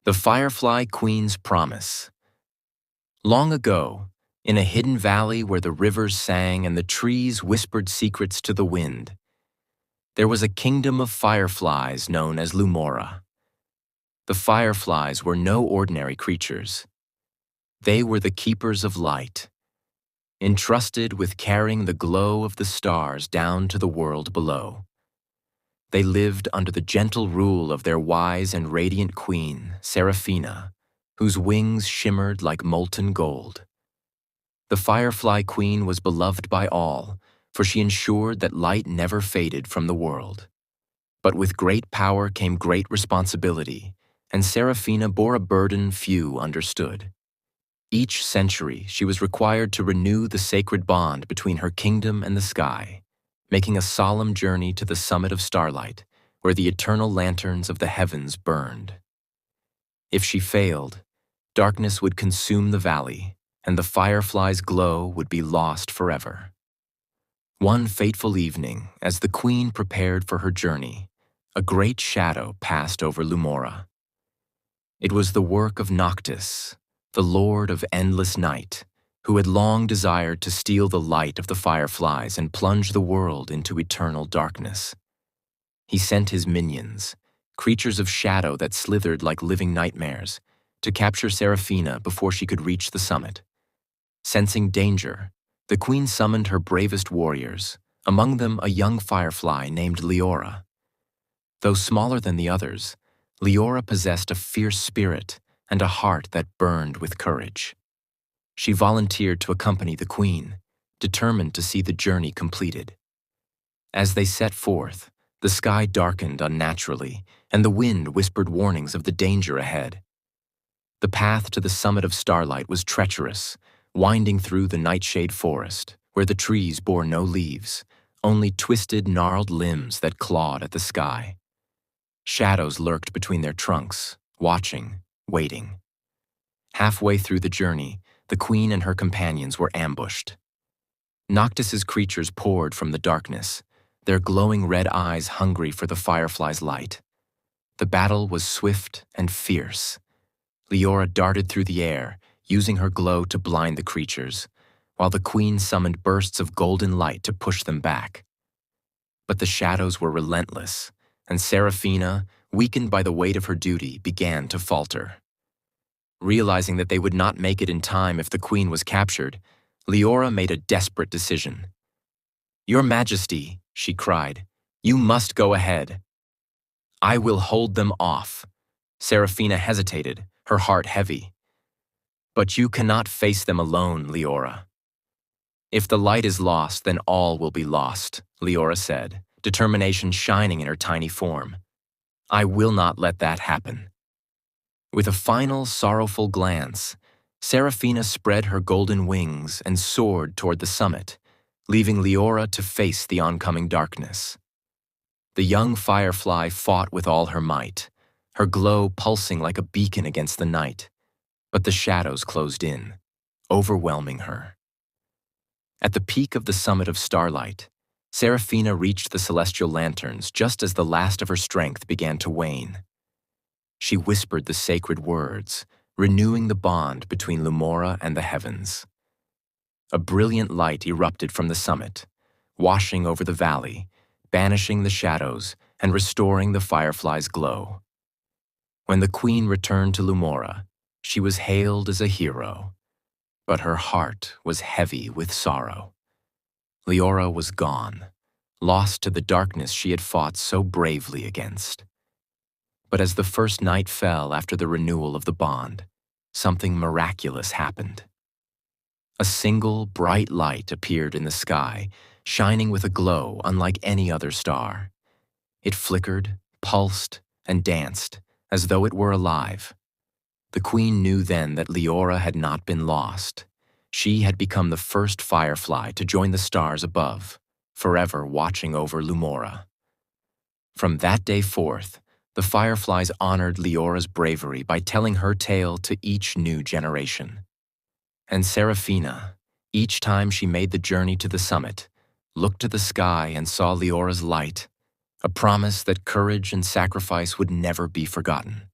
The Firefly Queen's Promise. Long ago, in a hidden valley where the rivers sang and the trees whispered secrets to the wind, there was a kingdom of fireflies known as Lumora. The fireflies were no ordinary creatures. They were the keepers of light, entrusted with carrying the glow of the stars down to the world below. They lived under the gentle rule of their wise and radiant queen, Seraphina, whose wings shimmered like molten gold. The Firefly Queen was beloved by all, for she ensured that light never faded from the world. But with great power came great responsibility, and Seraphina bore a burden few understood. Each century, she was required to renew the sacred bond between her kingdom and the sky, making a solemn journey to the summit of starlight, where the eternal lanterns of the heavens burned. If she failed, darkness would consume the valley, and the firefly's glow would be lost forever. One fateful evening, as the queen prepared for her journey, a great shadow passed over Lumora. It was the work of Noctis, the lord of endless night, who had long desired to steal the light of the fireflies and plunge the world into eternal darkness. He sent his minions, creatures of shadow that slithered like living nightmares, to capture Seraphina before she could reach the summit. Sensing danger, the queen summoned her bravest warriors, among them a young firefly named Leora. Though smaller than the others, Leora possessed a fierce spirit and a heart that burned with courage. She volunteered to accompany the queen, determined to see the journey completed. As they set forth, the sky darkened unnaturally, and the wind whispered warnings of the danger ahead. The path to the summit of starlight was treacherous, winding through the nightshade forest, where the trees bore no leaves, only twisted, gnarled limbs that clawed at the sky. Shadows lurked between their trunks, watching, waiting. Halfway through the journey, the queen and her companions were ambushed. Noctis's creatures poured from the darkness, their glowing red eyes hungry for the firefly's light. The battle was swift and fierce. Leora darted through the air, using her glow to blind the creatures, while the queen summoned bursts of golden light to push them back. But the shadows were relentless, and Seraphina, weakened by the weight of her duty, began to falter. Realizing that they would not make it in time if the queen was captured, Leora made a desperate decision. "Your Majesty," she cried, "you must go ahead. I will hold them off." Seraphina hesitated, her heart heavy. "But you cannot face them alone, Leora." "If the light is lost, then all will be lost," Leora said, determination shining in her tiny form. "I will not let that happen." With a final, sorrowful glance, Seraphina spread her golden wings and soared toward the summit, leaving Leora to face the oncoming darkness. The young firefly fought with all her might, her glow pulsing like a beacon against the night, but the shadows closed in, overwhelming her. At the peak of the summit of starlight, Seraphina reached the celestial lanterns just as the last of her strength began to wane. She whispered the sacred words, renewing the bond between Lumora and the heavens. A brilliant light erupted from the summit, washing over the valley, banishing the shadows and restoring the firefly's glow. When the queen returned to Lumora, she was hailed as a hero, but her heart was heavy with sorrow. Leora was gone, lost to the darkness she had fought so bravely against. But as the first night fell after the renewal of the bond, something miraculous happened. A single bright light appeared in the sky, shining with a glow unlike any other star. It flickered, pulsed, and danced, as though it were alive. The queen knew then that Leora had not been lost. She had become the first firefly to join the stars above, forever watching over Lumora. From that day forth, the fireflies honored Leora's bravery by telling her tale to each new generation. And Seraphina, each time she made the journey to the summit, looked to the sky and saw Leora's light, a promise that courage and sacrifice would never be forgotten.